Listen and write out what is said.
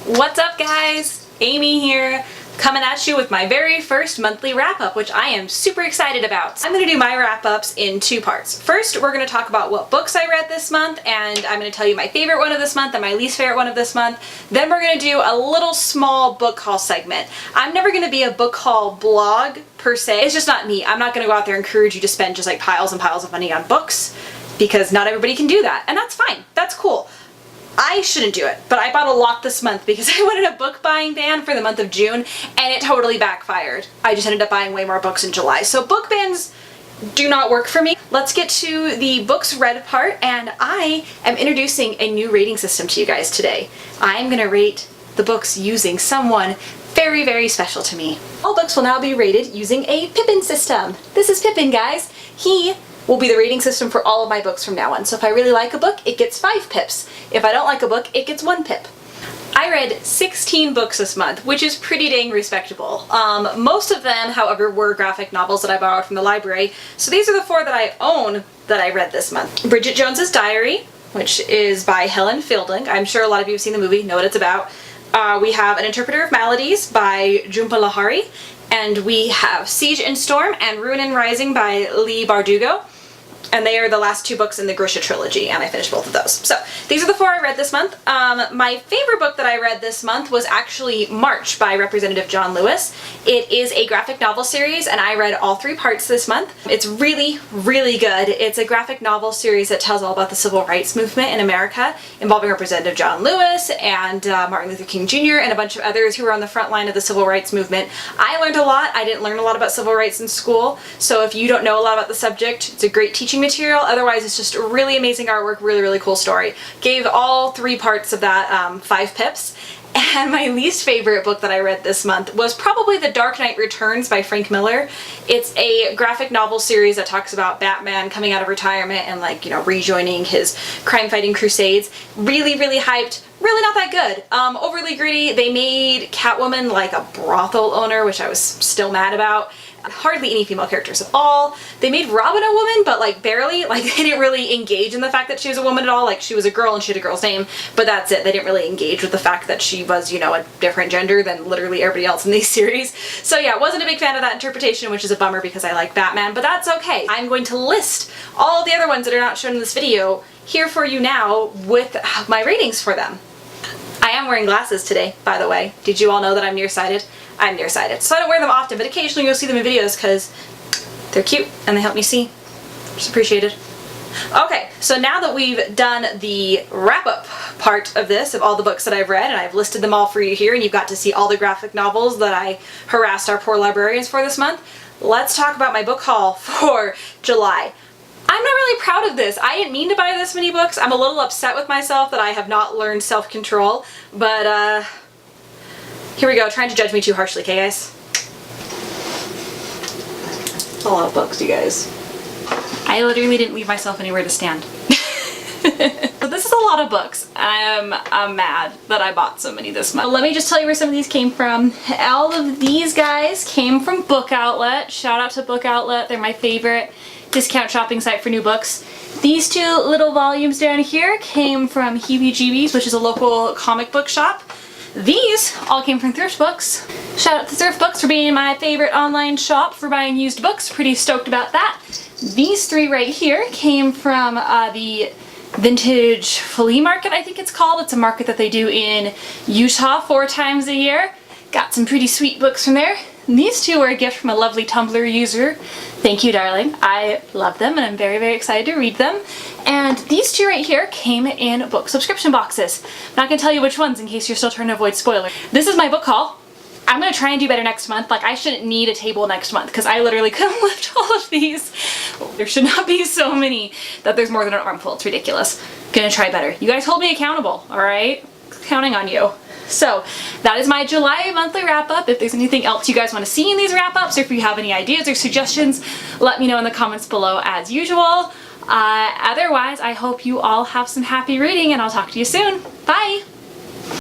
What's up, guys? Amy here, coming at you with my very first monthly wrap-up, which I am super excited about. I'm going to do my wrap-ups in two parts. First, we're going to talk about what books I read this month, and I'm going to tell you my favorite one of this month and my least favorite one of this month. Then we're going to do a little small book haul segment. I'm never going to be a book haul blog per se. It's just not me. I'm not going to go out there and encourage you to spend just like piles and piles of money on books, because not everybody can do that, and that's fine. That's cool. I shouldn't do it, but I bought a lot this month because I wanted a book buying ban for the month of June, and it totally backfired. I just ended up buying way more books in July. So book bans do not work for me. Let's get to the books read part, and I am introducing a new rating system to you guys today. I'm gonna rate the books using someone very, very special to me. All books will now be rated using a Pippin system. This is Pippin, guys. He will be the rating system for all of my books from now on. So if I really like a book, it gets 5 pips. If I don't like a book, it gets 1 pip. I read 16 books this month, which is pretty dang respectable. Most of them, however, were graphic novels that I borrowed from the library. So these are the 4 that I own that I read this month. Bridget Jones's Diary, which is by Helen Fielding. I'm sure a lot of you have seen the movie, know what it's about. We have An Interpreter of Maladies by Jhumpa Lahiri. And we have Siege and Storm and Ruin and Rising by Leigh Bardugo. And they are the last 2 books in the Grisha trilogy, and I finished both of those. So these are the 4 I read this month. My favorite book that I read this month was actually March by Representative John Lewis. It is a graphic novel series, and I read all 3 parts this month. It's really, really good. It's a graphic novel series that tells all about the civil rights movement in America, involving Representative John Lewis and Martin Luther King Jr. and a bunch of others who were on the front line of the civil rights movement. I learned a lot. I didn't learn a lot about civil rights in school, so if you don't know a lot about the subject, it's a great teaching material. Otherwise, it's just really amazing artwork, really, really cool story. Gave all 3 parts of that 5 pips. And my least favorite book that I read this month was probably The Dark Knight Returns by Frank Miller. It's a graphic novel series that talks about Batman coming out of retirement and, like, you know, rejoining his crime-fighting crusades. Really, really hyped. Really not that good. Overly gritty. They made Catwoman like a brothel owner, which I was still mad about. Hardly any female characters at all. They made Robin a woman, but like barely. Like, they didn't really engage in the fact that she was a woman at all. Like, she was a girl and she had a girl's name, but that's it. They didn't really engage with the fact that she was, you know, a different gender than literally everybody else in these series. So yeah, wasn't a big fan of that interpretation, which is a bummer because I like Batman, but that's okay. I'm going to list all the other ones that are not shown in this video here for you now with my ratings for them. I am wearing glasses today, by the way. Did you all know that I'm nearsighted? I'm nearsighted. So I don't wear them often, but occasionally you'll see them in videos because they're cute and they help me see. Just appreciated. Okay, so now that we've done the wrap-up part of this, of all the books that I've read, and I've listed them all for you here, and you've got to see all the graphic novels that I harassed our poor librarians for this month, let's talk about my book haul for July. I'm not really proud of this. I didn't mean to buy this many books. I'm a little upset with myself that I have not learned self-control, but here we go, trying to judge me too harshly, okay, guys? It's a lot of books, you guys. I literally didn't leave myself anywhere to stand. So this is a lot of books. I'm mad that I bought so many this month. Let me just tell you where some of these came from. All of these guys came from Book Outlet. Shout out to Book Outlet. They're my favorite discount shopping site for new books. These 2 little volumes down here came from Heebie-Jeebies, which is a local comic book shop. These all came from Thrift Books. Shout out to Thrift Books for being my favorite online shop for buying used books. Pretty stoked about that. These 3 right here came from the Vintage Flea Market, I think it's called. It's a market that they do in Utah 4 times a year. Got some pretty sweet books from there. And these 2 were a gift from a lovely Tumblr user. Thank you, darling. I love them and I'm very, very excited to read them. And these 2 right here came in book subscription boxes. I'm not gonna tell you which ones in case you're still trying to avoid spoilers. This is my book haul. I'm gonna try and do better next month. Like, I shouldn't need a table next month because I literally couldn't lift all of these. There should not be so many that there's more than an armful. It's ridiculous. Gonna try better. You guys hold me accountable, all right? Counting on you. So that is my July monthly wrap-up. If there's anything else you guys want to see in these wrap-ups, or if you have any ideas or suggestions, let me know in the comments below as usual. Otherwise, I hope you all have some happy reading, and I'll talk to you soon. Bye!